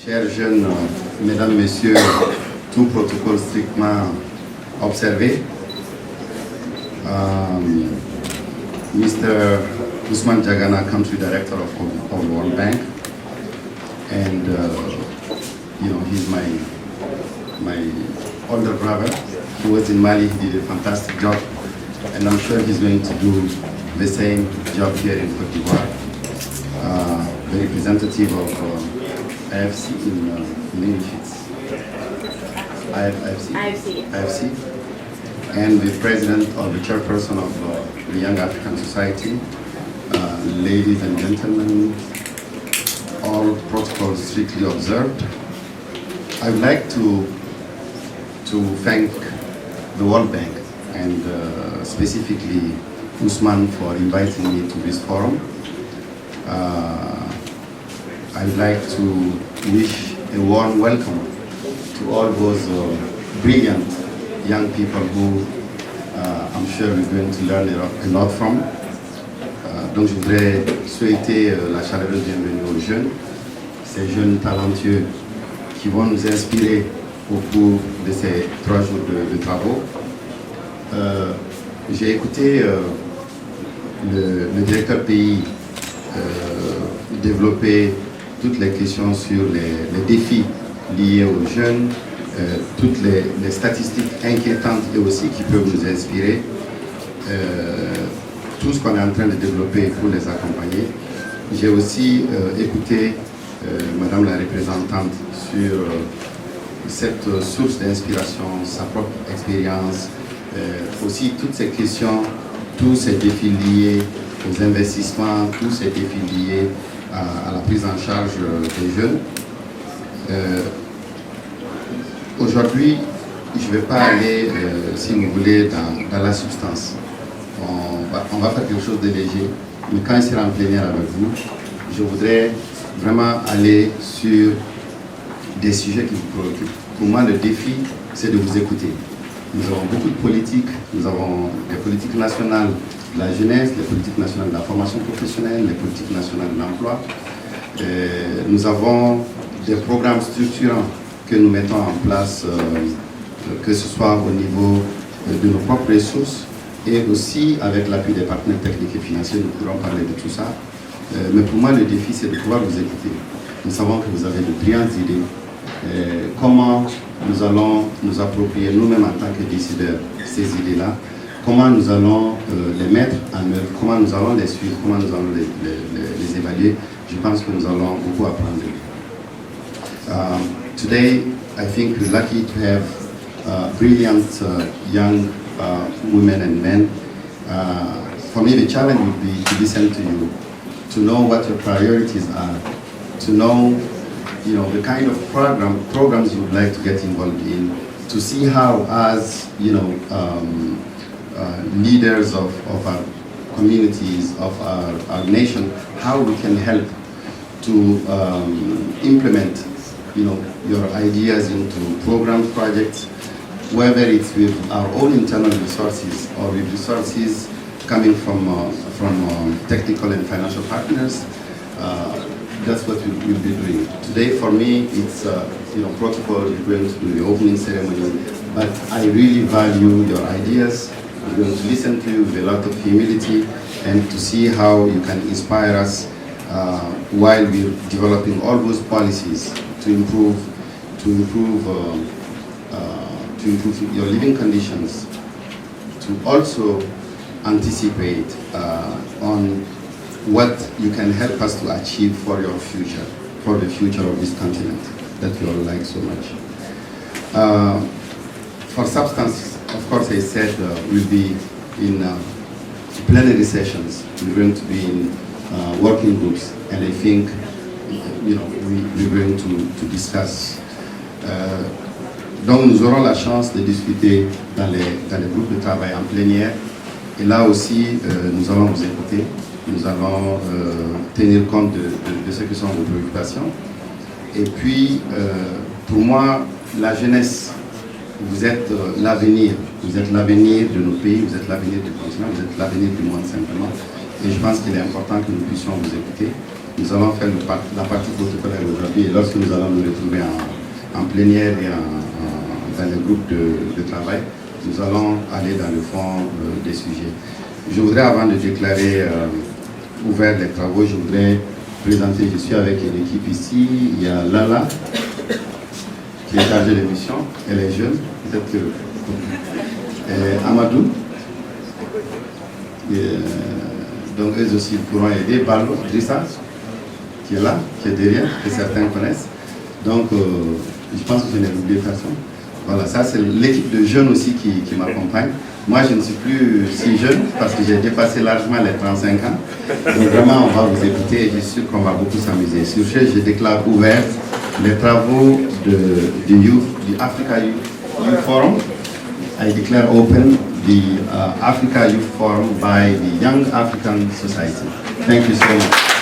Chers jeunes, mesdames, messieurs, tout protocole strictement observé. Mr. Ousmane Diagana, Country Director of the World Bank, and he's my older brother. He was in Mali. He did a fantastic job, and I'm sure he's going to do the same job here in Côte d'Ivoire. The representative of IFC in English, it's IFC, and the president or the chairperson of the Young African Society. Ladies and gentlemen, all protocols strictly observed. I would like to thank the World Bank and specifically Ousmane for inviting me to this forum. I would like to wish a warm welcome to all those brilliant young people who I'm sure we're going to learn a lot from. Donc je voudrais souhaiter la chaleureuse bienvenue aux jeunes, ces jeunes talentueux qui vont nous inspirer au cours de ces 3 jours de travaux. J'ai écouté le directeur pays développer toutes les questions sur les défis liés aux jeunes, toutes les statistiques inquiétantes et aussi qui peuvent nous inspirer. Tout ce qu'on est en train de développer pour les accompagner. J'ai aussi écouté Madame la représentante sur cette source d'inspiration, sa propre expérience, aussi toutes ces questions, tous ces défis liés aux investissements, tous ces défis liés à la prise en charge des jeunes. Aujourd'hui, je ne vais pas aller, si vous voulez, dans la substance. On va faire quelque chose de léger, mais quand il sera en plénière avec vous, je voudrais vraiment aller sur des sujets qui vous préoccupent. Pour moi, le défi, c'est de vous écouter. Nous avons beaucoup de politiques, nous avons les politiques nationales de la jeunesse, les politiques nationales de la formation professionnelle, les politiques nationales de l'emploi. Nous avons des programmes structurants que nous mettons en place, que ce soit au niveau de nos propres ressources, et aussi avec l'appui des partenaires techniques et financiers, nous pourrons parler de tout ça. Mais pour moi, le défi, c'est de pouvoir vous écouter. Nous savons que vous avez de brillantes idées. Comment nous allons nous approprier nous-mêmes en tant que décideurs ces idées-là, comment nous allons les mettre en œuvre, comment nous allons les suivre, comment nous allons les évaluer. Je pense que nous allons beaucoup apprendre. Today, I think we're lucky to have brilliant young women and men. For me, the challenge would be to listen to you, to know what your priorities are, to know, the kind of programs you would like to get involved in, to see how, as leaders of our communities, of our nation, how we can help to implement, your ideas into programs, projects, whether it's with our own internal resources or with resources coming from technical and financial partners. That's what we'll be doing. Today, for me, it's protocol, we're going to do the opening ceremony, but I really value your ideas. We're going to listen to you with a lot of humility and to see how you can inspire us while we're developing all those policies to improve your living conditions, to also anticipate on what you can help us to achieve for your future, for the future of this continent that you all like so much. For substance, of course, I said we'll be in plenary sessions. We're going to be in working groups, and I think we're going to discuss. Donc nous aurons la chance de discuter dans les groupes de travail en plénière. Et là aussi, nous allons vous écouter. Nous allons tenir compte de ce que sont vos préoccupations. Et puis, pour moi, la jeunesse, vous êtes l'avenir. Vous êtes l'avenir de nos pays, vous êtes l'avenir du continent, vous êtes l'avenir du monde simplement. Et je pense qu'il est important que nous puissions vous écouter. Nous allons faire la partie protocolaire aujourd'hui et lorsque nous allons nous retrouver en plénière et dans les groupes de travail, nous allons aller dans le fond des sujets. Je voudrais, avant de déclarer ouvert les travaux, je voudrais présenter, je suis avec une équipe ici, il y a Lala, qui est chargée de mission, elle est jeune, peut-être que... Amadou, donc eux aussi pourront aider, Balo, Drissa, qui est là, qui est derrière, que certains connaissent. Donc, je pense que je n'ai oublié personne. Voilà, ça c'est l'équipe de jeunes aussi qui m'accompagne. Moi, je ne suis plus si jeune parce que j'ai dépassé largement les 35 ans. Donc vraiment, on va vous écouter et je suis sûr qu'on va beaucoup s'amuser. Sur ce, je déclare ouvert les travaux du Africa Youth Forum. I declare open the Africa Youth Forum by the Young African Society. Thank you so much.